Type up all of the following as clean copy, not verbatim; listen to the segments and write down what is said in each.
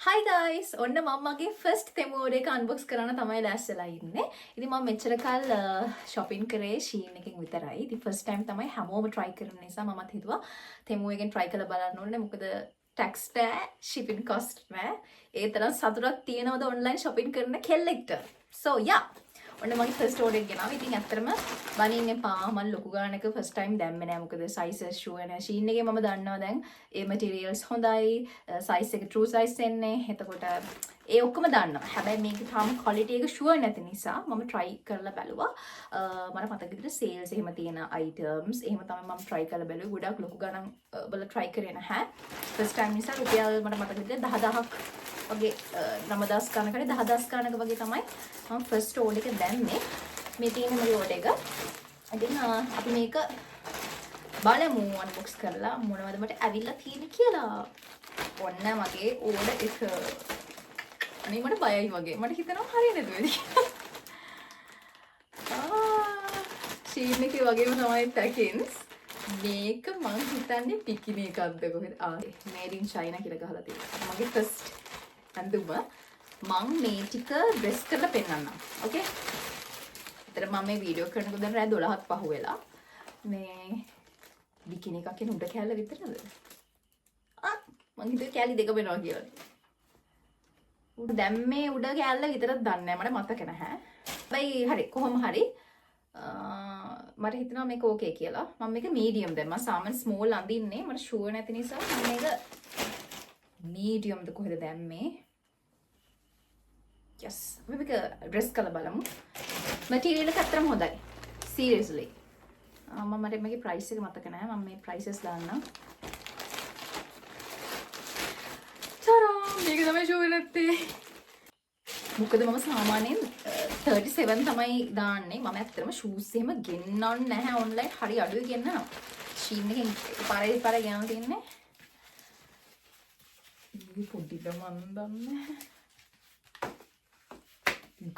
Hi guys! ඔන්න මමගේ first තෙමෝඩ එක unbox කරන්න තමයි ලෑස්සලා ඉන්නේ. ඉතින් මම මෙච්චර කල් shopping කරේ Shein එකෙන් විතරයි. ඉතින් first time තමයි හැමෝම try කරන නිසා මමත් හිතුවා තෙමෝ එකෙන් try කරලා බලන්න ඕනේ. මොකද tax නෑ, shipping cost නෑ. ඒ තරම් සතුටක් තියෙනවද online shopping කරන කෙල්ලෙක්ට. So yeah. ඔන්න මගේ ෆස්ට් ඕඩර් එක ගෙනාවා. ඉතින් ඇත්තටම බනින්න එපා. මම ලොකු ගානක ෆස්ට් ටයිම් දැම්මේ නෑ. මොකද sizes sure නෑ. Shein එකේ මම දන්නවා දැන් ඒ materials හොඳයි. size එක true size එන්නේ. එතකොට ඒ ඔක්කොම දන්නවා. හැබැයි මේකේ තාම quality එක sure නැති නිසා මම try කරලා බැලුවා. මට මතක විදිහට sales එහෙම තියෙන items එහෙම තමයි මම try කරලා බැලුවේ. ගොඩක් ලොකු ගණන් වල try කරේ නැහැ. first time නිසා රුපියල් මට මතක විදිහට 10000ක් වගේ 9000 ගණනකට 10000 ගණනක වගේ තමයි මම ෆස්ට් ඕඩර් එක දැම්මේ. මේ තියෙන මගේ ඕඩර් එක. ඉතින් අපි මේක බලමු අන්බොක්ස් කරලා මොනවද මට ඇවිල්ලා තියෙන්නේ කියලා. ඔන්න මගේ ඕඩර් එක. අනේ මට බයයි වගේ. මට හිතෙනවා හරියන්නේ නැතුවද කියලා. Shein එකේ වගේම තමයි පැකින්ස්. මේක මං හිතන්නේ පිකිනි එකක්ද කොහෙද? made in China කියලා ගහලා තියෙනවා. මගේ ෆස්ට් ඇඳුම මං මේ ටික ඩ්‍රෙස් කරලා පෙන්නන්නම්. ඕකේ? ඒතර මම මේ වීඩියෝ කරනකොට දැන් රෑ 12ක් පහු වෙලා. මේ බිකිනි එකක් කියන උඩ කැල්ල විතරද? මං හිතුවේ කැලි දෙක වෙනවා කියලා. දැන් මේ උඩ කැල්ල විතරක් දන්නේ නැහැ. මට මතක නැහැ. හැබැයි හරි කොහොම හරි මට හිතෙනවා මේක ඕකේ කියලා. මම මේක මීඩියම් දැම්මා. සාමාන්‍ය ස්මෝල් අඳින්නේ. මට ෂුවර් නැති නිසා මම මේක මීඩියම් ද කොහෙද දැම්මේ? yes මේක ඩ්‍රෙස් කරලා බලමු. මැටීරියල් එක අතරම හොඳයි. seriously. මට මේකේ ප්‍රයිස් එක මතක නැහැ. මම මේ ප්‍රයිසස් දාන්නම්. තරම් මේක තමයි ෂුවර් නැත්තේ. මොකද මම සාමාන්‍යයෙන් 37 තමයි දාන්නේ. මම ඇත්තටම shoes එහෙම ගෙන්නන්නේ නැහැ online. හරි අඩුවේ ගෙන්නනවා. Shein එකෙන් පාරේ ගෙනලා තියන්නේ. මේ පොඩිද මන් දන්නේ.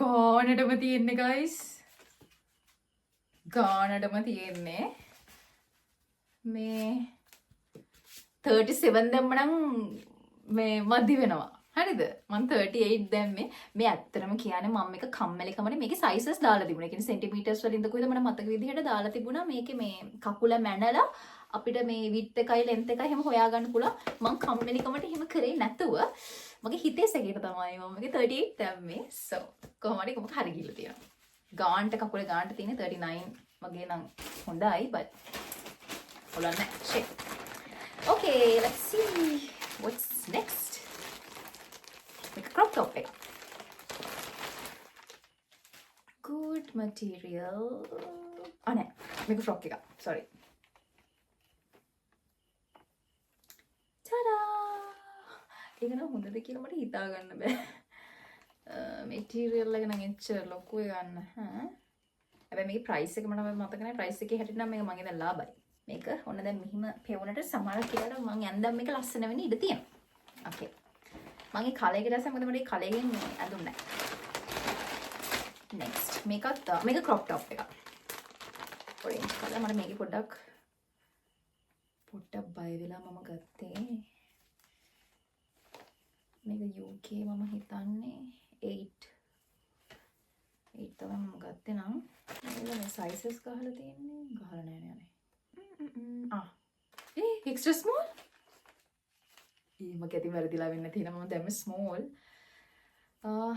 ගානටම තියෙන්නේ guys. ගානටම තියෙන්නේ. මේ 37 දැම්මනම් මේ මදි වෙනවා. හරිද? මම 38 දැම්මේ. මේ ඇත්තටම කියන්නේ මම මේක කම්මැලිකමනේ මේකේ sizes දාලා තිබුණා. ඒ කියන්නේ සෙන්ටිමීටර්ස් වලින්ද කොහෙද මට මතක විදිහට දාලා තිබුණා. මේකේ මේ කකුල මැනලා අපිට මේ width එකයි length එකයි එහෙම හොයාගන්න පුළුවන්. මම කම්මැලිකමට එහෙම කරේ නැතුව මගේ හිතේ සැකේට තමයි මම මේකේ 38 දැම්මේ. so කොහොම හරි කොහොමද හරි ගිහලා තියෙනවා. ගාන්ට කකුලේ ගාන්ට තියෙන්නේ 39 වගේ නම් හොඳයි but හොලන්නේ shit. okay let's see what's next. Make a crop top. Good material. Oh no, make a frock. Sorry. Ta-da! ඒක නම් හොඳද කියලා මට හිතා ගන්න බෑ. material එක නම් එච්චර ලොකු ගන්න. හැබැයි මේකේ price එක මට මතක නැහැ. price එකේ හැටියට නම් මේක මගේ දැන් ලාභයි. මේක ඔන්න දැන් මෙහිම පෙවුනට සමාන කියලා මම යන්දම් මේක ලස්සන වෙන්න ඉඩ තියෙනවා. okay. මගේ කලයක දැස මොකද මට කලයෙන් ඇඳුන්නේ නැහැ. next මේක crop top එක. orange color මට මේකේ පොඩ්ඩක් බය වෙලා මම ගත්තේ. මේක UK මම හිතන්නේ 8 තමයි මම ගත්තේ නම්. මේ sizes ගහලා තියෙන්නේ ගහලා නැහැ නේ. extra small. මගේ අතින් වැරදිලා වෙන්න තියෙනවා. මම දැම්මේ small.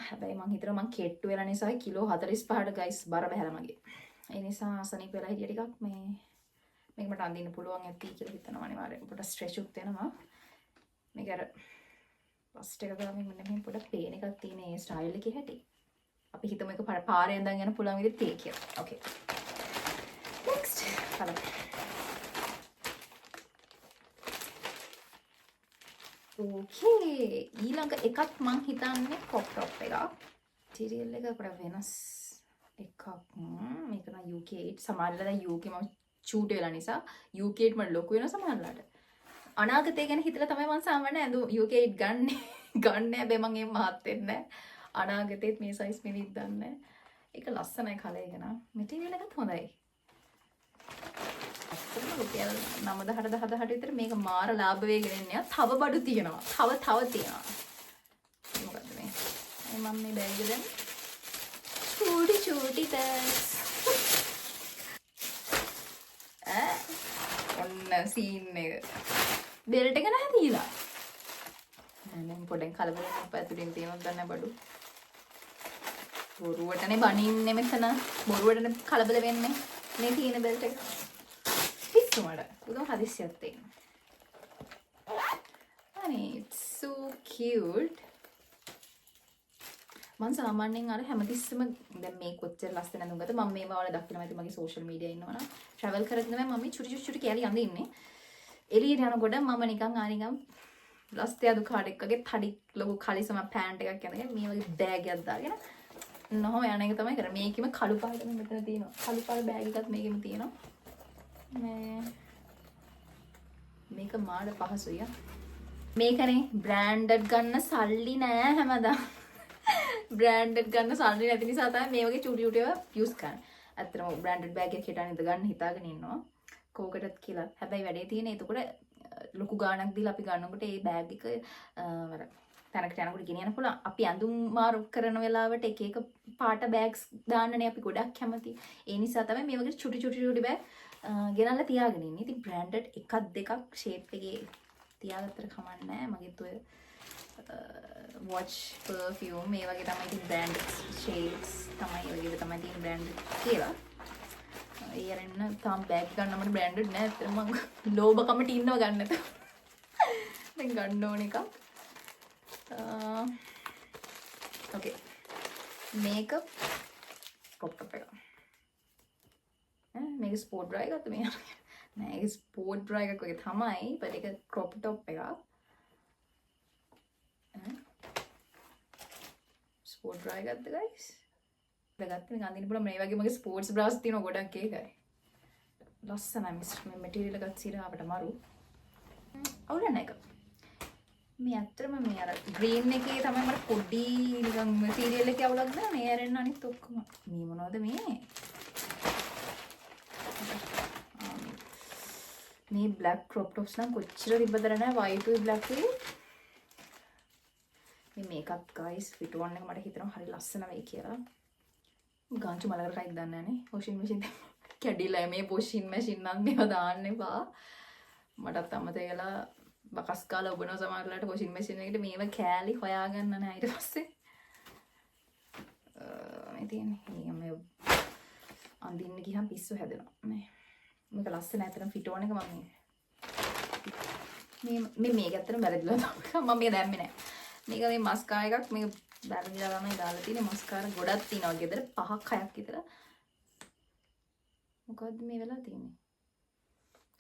හැබැයි මං හිතනවා මං කෙට්ටු වෙලා නිසා කිලෝ 45ට guys බර බහැලා මගේ. ඒ නිසා අසනීප වෙලා හිටිය ටිකක් මේක මට අඳින්න පුළුවන් ඇති කියලා හිතනවා අනිවාර්යෙන්. පොඩ ස්ට්‍රෙච් උත් වෙනවා. මේක අර බස්ට් එක ගාමින් මෙන්න මෙහෙම පොඩ පේන එකක් තියෙන ඒ ස්ටයිල් එකේ හැටි. අපි හිතමු එක පාරේ ඉඳන් යන පුළුවන් විදිහට තේ කියලා. okay. next බලමු. okay ඊළඟ එකක් මං හිතන්නේ crop top එකක්. material එක පොඩ වෙනස් එකක්. මේක නම් UK 8 සමහරවල් දැන් UK මම චූට් වෙලා නිසා UK 8 මට ලොකු වෙනවා සමහරවල්ලාට. අනාගතය ගැන හිතලා තමයි මං සාමාන්‍ය UK 8 ගන්න. ගන්න හැබැයි මං එහෙම මහත් වෙන්නේ නැහැ. අනාගතේත් මේ size මෙලිත් දන්නේ. ඒක ලස්සනයි කලර් එක නම්. material එකත් හොඳයි. රුපියල් 9000 10000 විතර මේක මාර ලාභ වේගෙන යනවා. තව බඩු තියෙනවා. තව තියෙනවා. මම මේ බෑග් එක දැන් චූටි බෑග්ස් ඔන්න සීන් එක බෙල්ට් එක නැහැ තියලා නෑ පොඩෙන් කලබල වෙන්න එපා ඇතුලෙන් තියෙනවද දන්නේ බඩු බොරුවටනේ බනින්නේ මෙතන බොරුවටනේ කලබල වෙන්නේ මේ තියෙන බෙල්ට් එක පිස්සු මඩ උදේ හදිස්සියක් තියෙනවා honey it's so cute මම සාමාන්‍යයෙන් අර හැමතිස්සෙම දැන් මේ කොච්චර ලස්සන නඳුගත මම මේවා වල දක්වනවා ඇති මගේ සෝෂල් මීඩියා ඉන්නවනම් ට්‍රැවල් කරගෙන මම මේ චුටි කැලි අඳින්නේ එළියට යනකොට මම නිකන් ලස්තේ අදු කාඩ් එකක් වගේ තඩි ලොකු කලිසම පෑන්ට් එකක් අඳගෙන මේ වගේ බෑග් එකක් දාගෙන නොහොම යන එක තමයි කරන්නේ මේකෙම කළු පාට මෙතන තියෙනවා කළු පාට බෑග් එකක් මේකෙම තියෙනවා මේක මාඩ පහසුයි මේකනේ බ්‍රෑන්ඩඩ් ගන්න සල්ලි නෑ හැමදාම බ්‍රෑන්ඩඩ් ගන්න සල්ලි නැති නිසා තමයි මේ වගේ චූටි ඒවා යූස් කරන්නේ. ඇත්තටම බ්‍රෑන්ඩඩ් බෑග් එකක් හිටන් ඉඳ ගන්න හිතාගෙන ඉන්නවා. කෝකටත් කියලා. හැබැයි වැඩේ තියෙන්නේ එතකොට ලොකු ගාණක් දීලා අපි ගන්නකොට ඒ බෑග් එක අර තැනකට යනකොට ගෙනියන්න පුළුවන්. අපි ඇඳුම් මාරු කරන වෙලාවට එක එක පාට බෑග්ස් දාන්නනේ අපි ගොඩක් කැමති. ඒ නිසා තමයි මේ වගේ චූටි බෑග් ගෙනල්ලා තියාගෙන ඉන්නේ. ඉතින් බ්‍රෑන්ඩඩ් එකක් දෙකක් ෂේප් එකේ තියාගත්තට කමක් නැහැ. මගෙත් ඔය watch perfume මේ වගේ තමයි තියෙන brand shades තමයි ඔය වගේ තමයි තියෙන brand කියලා. ඒ අරන්න තාම බෑග් ගන්න මට branded නෑ. ඇත්තටම මම ලෝභකමට ඉන්නව ගන්න නැත. දැන් ගන්න ඕන එකක්. okay. මේක crop top එක. මේක sport bra එකක්ද මේ? නෑ ඒක sport bra එකක් වගේ තමයි. but ඒක crop top එකක්. ස්පෝර්ට් බ්‍රා එකක්ද guys? ගත්තේ මේ අඳින්න පුළුවන් මේ වගේ මගේ ස්පෝර්ට්ස් බ්‍රාස් තියෙනවා ගොඩක් ඒකයි. ලස්සනයි මේ මැටීරියල් එකත් සිරාවට මරු. අවුල නැහැ ඒක. මේ ඇත්තටම මේ අර ග්‍රීන් එකේ තමයි මට පොඩි නිකන් මැටීරියල් එකේ අවුලක් නෑ. මේ ඇරෙන්න අනිත් ඔක්කොම. මේ මොනවද මේ? මේ black crop tops නම් කොච්චර තිබ්බද නෑ white with black එකේ. මේ මේකප් guys fit on එක මට හිතෙනවා හරි ලස්සන වෙයි කියලා. ගාන්චු මලකට රයික් දාන්න නෑනේ. washing machine කැඩිලා මේ washing machine නම් මේවා දාන්න එපා. මටත් අමතක වෙලා බකස් කාලා ඔබනවා සමහරලාට washing machine එකට මේව කෑලි හොයාගන්න නෑ ඊට පස්සේ. මේ තියෙන්නේ මේ අඳින්න ගියම් පිස්සු හැදෙනවා. මේක ලස්සන ඇත්තටම fit on එක මම මේක ඇත්තටම වැරදිලා තමයි. මම මේක දැම්මේ නෑ. මේක මේ මස්කාරා එකක් මේක බැලන්ලා තමයි දාලා තියෙන්නේ මස්කාරා ගොඩක් තියෙනවා ගෙදර 5ක් 6ක් විතර මොකද්ද මේ වෙලා තියෙන්නේ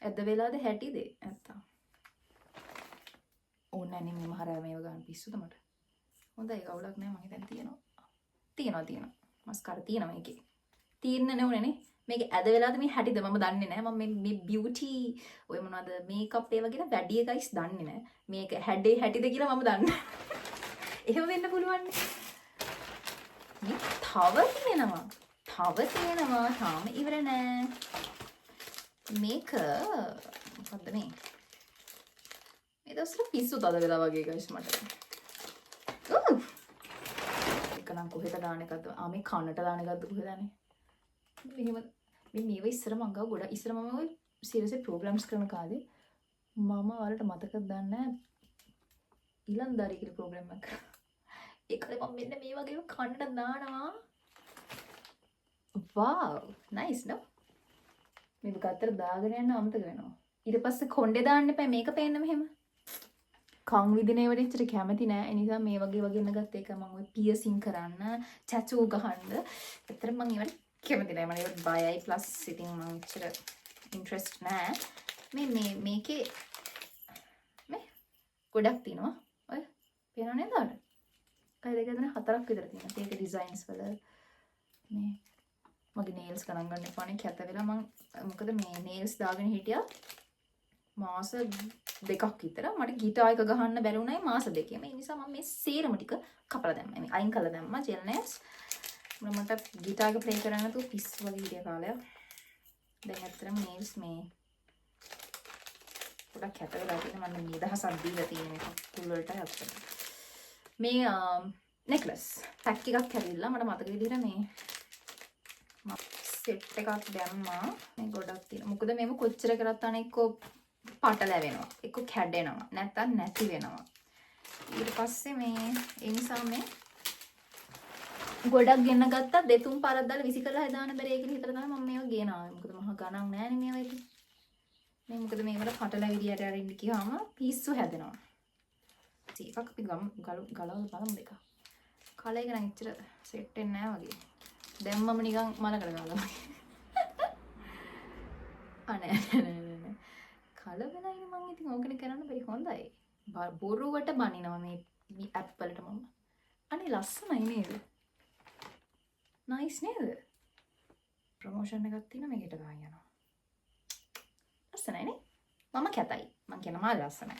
ඇද්ද වෙලාද හැටිද නැත්තම් ඕනේ නේ මේ මහරය මේව ගන්න පිස්සුද මට හොඳයි කවුලක් නැහැ මම හිතන් තියෙනවා මස්කාරා තියෙනවා මේකේ තියෙන්න නේ ඕනේ නේ මේක ඇද වෙලාද මේ හැටිද මම දන්නේ නැහැ මම මේ බියුටි ඔය මොනවද මේකප් ඒවා ගැන වැඩි ගයිස් දන්නේ නැහැ මේක හැටිද කියලා මම දන්නේ එහෙම වෙන්න පුළුවන් නේ තව තියෙනවා තාම ඉවර නෑ මේක මොකද්ද මේ දවස්වල පිස්සු තද වෙලා වගේ ගයිස් මට ඒක නම් කොහෙද දාන්න එකද මේ කනට දාන්න එකද කොහෙද මෙහෙම මේව ඉස්සර මං ගාව ගොඩක් ඉස්සර මම ඔය සීරියස් ප්‍රෝග්‍රෑම්ස් කරන කාලේ මම වලට මතකද දන්නේ ඉලන්දාරි කියලා ප්‍රෝග්‍රෑම් එකක් ඒකේ මම මෙන්න මේ වගේ කන්නට දානවා wow nice no මේක අතර දාගෙන යන්න අමතක වෙනවා ඊට පස්සේ කොණ්ඩේ දාන්න එපා මේක පේන්න මෙහෙම කන් විදිනේ වල ඉච්චර කැමති නෑ ඒ නිසා මේ වගේ ඉන්න ගත්ත එක මම ඔය පියසින් කරන්න ටැටූ ගහන්න ඇත්තට මම ඒවට කැමති නෑ මම ඒවට බයයි ප්ලස් ඉතින් මම ඉච්චර ඉන්ට්‍රෙස්ට් නෑ මේකේ මේ ගොඩක් තියෙනවා ඔය පේනව නේද අර කයි දෙක දෙන 4ක් විතර තියෙනවා ඒක ඩිසයින්ස් වල මේ මගේ නේල්ස් ගණන් ගන්න එපානේ කැත වෙලා මම මොකද මේ නේල්ස් දාගෙන හිටියා මාස දෙකක් විතර මට ගිටාර් එක ගහන්න බැරි වුණායි මාස දෙකේම ඒ නිසා මම මේ සේරම ටික කපලා දැම්මා මේ අයින් කළා දැම්මා ජෙල් නේල්ස් මට ගිටාර් එක ප්ලේ කරන්න තු පිස්සු වගේ හිටිය කාලයක් දැන් ඇත්තටම නේල්ස් මේ පොඩක් කැත වෙලා තියෙන මම නිදහසක් දීලා තියෙන එක කුල් වලට හත්තට මේ නෙක්ලස් පැක් එකක් හැදිලා මට මතක විදිහට මේ සෙට් එකක් දැම්මා. මේ ගොඩක් තියෙනවා. මොකද මේව කොච්චර කරත් අනේ එක්ක පටලැවෙනවා. එක්ක කැඩෙනවා. නැත්තම් නැති වෙනවා. ඊට පස්සේ මේ ඒ නිසා මේ ගොඩක් ගෙන්න ගත්තා. දෙතුන් පාරක් දාලා විසි කරලා හදාන්න බැරි කියලා හිතලා තමයි මම මේවා ගෙන ආවේ. මොකද මහා ගණන් නෑනේ මේවා ඉතින්. මේ මොකද මේකට පටලැවිලියට අරින්න ගියාම පිස්සු හැදෙනවා. එකක් අපි ගලවලා බලමු දෙක. කලයක නම් ඉච්චර සෙට් වෙන්නේ නැහැ වගේ. දැම්මම නිකන් මලකට ගාලා වගේ. අනේ කල වෙනයිනේ මං ඉතින් ඕකනේ කරන්න බැරි හොඳයි. බොරුවට බනිනවා මේ ඇප් වලට මම. අනේ ලස්සනයි නේද? නයිස් නේද? ප්‍රොමෝෂන් එකක් තියෙනවා මේකට ගහන්න යනවා. ලස්සනයි නේ? මම කැතයි. මං කියන මාල් ලස්සනයි.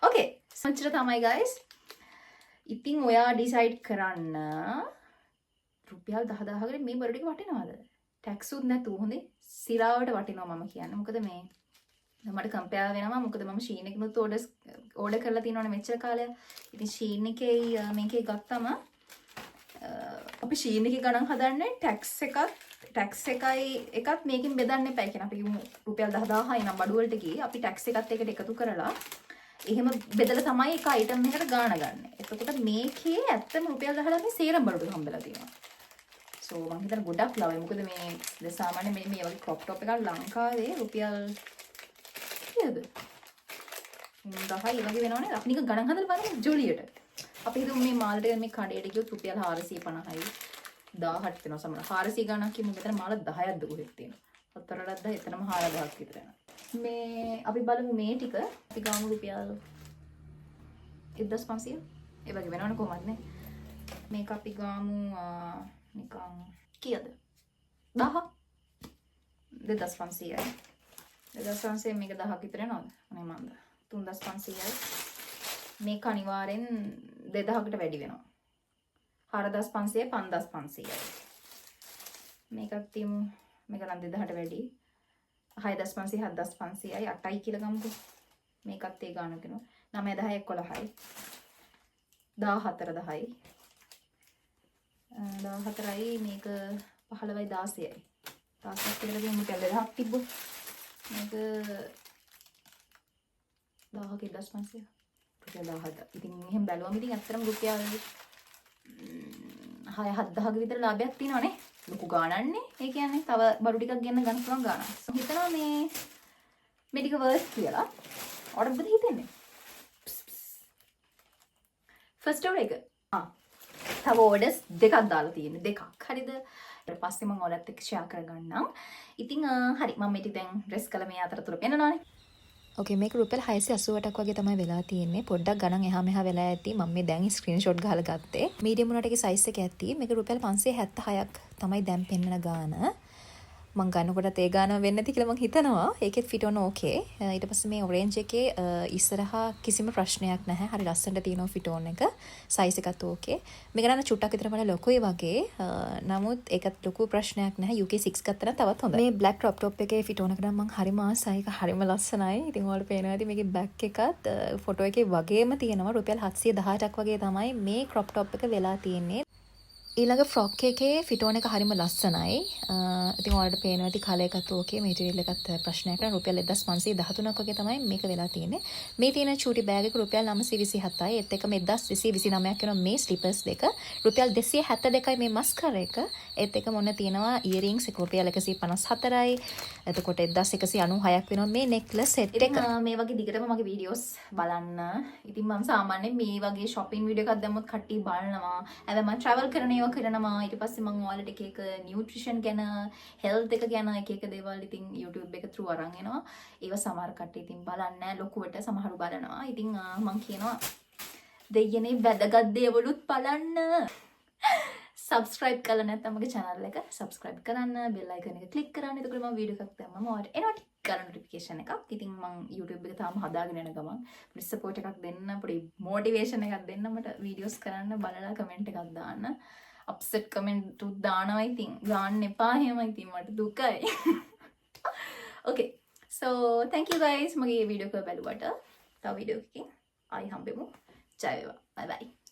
ඕකේ සොච්චර තමයි guys. ඉතින් ඔයා ඩිසයිඩ් කරන්න රුපියල් 10000කට මේ බඩු ටික වටිනවද? ටැක්ස් උත් නැතුව හොඳේ සිරාවට වටිනවා මම කියන්නේ. මොකද මේ මට කම්පෙයාර් වෙනවා. මොකද මම ෂීන් එකනොත් ඕඩර් කරලා තියෙනවනේ මෙච්චර කාලයක්. ඉතින් ෂීන් එකේ මේකේ ගත්තම අපි ෂීන් එකේ ගණන් හදන්නේ ටැක්ස් එකත් මේකෙන් බෙදන්න එපා. කියන්නේ අපි රුපියල් 10000යි නම් බඩු වලට ගියේ අපි ටැක්ස් එකත් එකට එකතු කරලා එහෙම බෙදලා තමයි එක අයිටම් එකකට ගාණ ගන්න. එතකොට මේකේ ඇත්තම රුපියල් 10ක් සේරම බඩු හම්බෙලා තියෙනවා. සෝ මම හිතන ගොඩක් ලවයි. මොකද මේ සාමාන්‍ය මේ වගේ ක්‍රොප් টොප් එකක් ලංකාවේ රුපියල් කීයද? 10යි වගේ වෙනවනේ. අපි නිකන් ගණන් හදලා බලමු ජොලියට. අපි හිතමු මේ මාළට මේ කඩේට ගියොත් රුපියල් 450යි 1000ක් වෙනවා සමහර 400 ගණක් කියමු. මෙතන මාළ 10ක් ද කොහෙද තියෙනවා. හතරටත් ද එතනම 4000ක් විතර යනවා. මේ අපි බලමු මේ ටික අපි ගාමු රුපියල් 1500 ඒ වගේ වෙනවනේ කොහොමද නේ. මේක අපි ගාමු නිකන් කීයද 1000 2500යි 2500 මේක 1000ක් විතර යනවද අනේ මන්ද 3500යි මේක අනිවාර්යෙන් 2000කට වැඩි වෙනවා 4500 5500යි මේකක් තියමු මේක නම් 2000ට වැඩි 6500 7500යි 8යි කියලා ගමුකෝ මේකත් ඒ ගාන කරනවා 9 10 11යි 14 14යි මේක 15යි 16යි 16ක් කියලා දෙමු කැල්ල 1000ක් තිබ්බොත් මේක 1000ක 1500 රුපියල් 1000 ඉතින් එහෙම බැලුවම ඉතින් ඇත්තටම රුපියල් 6-7000ක විතර ලාභයක් තියෙනවනේ ලොකු ගාණන්නේ ඒ කියන්නේ තව බඩු ටිකක් ගන්න ගන්න පුළුවන් ගාණක් හිතනවා මේ ටික වර්ත් කියලා ඔඩර්ද හිතෙන්නේ ෆස්ට් ඕඩර් එක තව ඕඩර්ස් දෙකක් දාලා තියෙන්නේ දෙකක් හරිද ඊට පස්සේ මම ඔයාලත් එක්ක ෂෙයා කරගන්නම් ඉතින් හරි මම මේක දැන් ඩ්‍රෙස් කළා මේ අතරතුර පෙන්නනවානේ ඕකේ මේක රුපියල් 688ක් වගේ තමයි වෙලා තියෙන්නේ පොඩ්ඩක් ගණන් එහා මෙහා වෙලා ඇති මම මේ දැන් ස්ක්‍රීන්ෂොට් ගහලා ගත්තේ මීඩියම් උනාට ඒකේ සයිස් එක ඇති මේක රුපියල් 576ක් තමයි දැන් පෙන්නන ගාන මං ගන්නකොටත් ඒ ගානම වෙන්නේ නැති කියලා මං හිතනවා ඒකෙත් ෆිට ඔන ඕකේ ඊට පස්සේ මේ ඔරෙන්ජ් එකේ ඉස්සරහා කිසිම ප්‍රශ්නයක් නැහැ හරි ලස්සනට තියෙනවා ෆිට ඔන් එක සයිස් එකත් ඕකේ මේක නම් චුට්ටක් විතර වල ලොකුයි වගේ නමුත් ඒකත් ලොකු ප්‍රශ්නයක් නැහැ UK6 ගත්තා නම් තවත් හොඳයි මේ බ්ලැක් ක්‍රොප් টොප් එකේ ෆිට ඔන එක නම් මං හරිම ආසයි ඒක හරිම ලස්සනයි ඉතින් ඔයාලට පේනවා ඇති මේකේ බෑක් එකත් ෆොටෝ එකේ වගේම තියෙනවා රුපියල් 718ක් වගේ තමයි මේ ක්‍රොප් টොප් එක වෙලා තියෙන්නේ ඊළඟ ෆ්‍රොක් එකේ ෆිටෝන් එක හරිම ලස්සනයි. ඉතින් ඔයාලට පේනවා ඇති කලර් එකත් ඕකේ මැටීරියල් එකත් ප්‍රශ්නයක් නෑ. රුපියල් 1513ක් වගේ තමයි මේක වෙලා තියෙන්නේ. මේ තියෙන චූටි බෑග් එක රුපියල් 927යි. ඒත් එක්කම 1229ක් වෙනවා මේ ස්ලිපර්ස් දෙක. රුපියල් 272යි මේ මස්කරා එක. ඒත් එක්ක මොන තියෙනවා ඉයරින්ග්ස් එක රුපියල් 154යි. එතකොට 1196ක් වෙනවා මේ නෙක්ලස් සෙට් එක. මේ වගේ දිගටම මගේ වීඩියෝස් බලන්න. ඉතින් මම සාමාන්‍යයෙන් මේ වගේ shopping වීඩියෝ එකක් දැම්මොත් කට්ටිය බලනවා. හැබැයි මම travel කරන කරනවා ඊට පස්සේ මම ඔයාලට එක එක නියුට්‍රිෂන් ගැන හෙල්ත් එක ගැන එක එක දේවල් ඉතින් YouTube එක through අරන් එනවා ඒව සමහර කට්ටිය ඉතින් බලන්නේ නැහැ ලොකුවට සමහරු බලනවා ඉතින් මම කියනවා දෙයනේ වැදගත් දේවලුත් බලන්න subscribe කරලා නැත්නම් මගේ channel එක subscribe කරන්න bell icon එක click කරන්න එතකොට මම වීඩියෝ එකක් දැම්මම ඔයාලට එනවා ටික notification එකක් ඉතින් මම YouTube එක තාම හදාගෙන යන ගමන් පොඩි support එකක් දෙන්න පොඩි motivation එකක් දෙන්න මට videos කරන්න බලලා comment එකක් දාන්න අප්සෙට් කමෙන්ට් උත් දානවා ඉතින් ගාන්න එපා එහෙම ඉතින් මට දුකයි okay so thank you guys මගේ වීඩියෝ එක බලුවට තව වීඩියෝ එකකින් ආයි හම්බෙමු ජය වේවා. බයි බයි.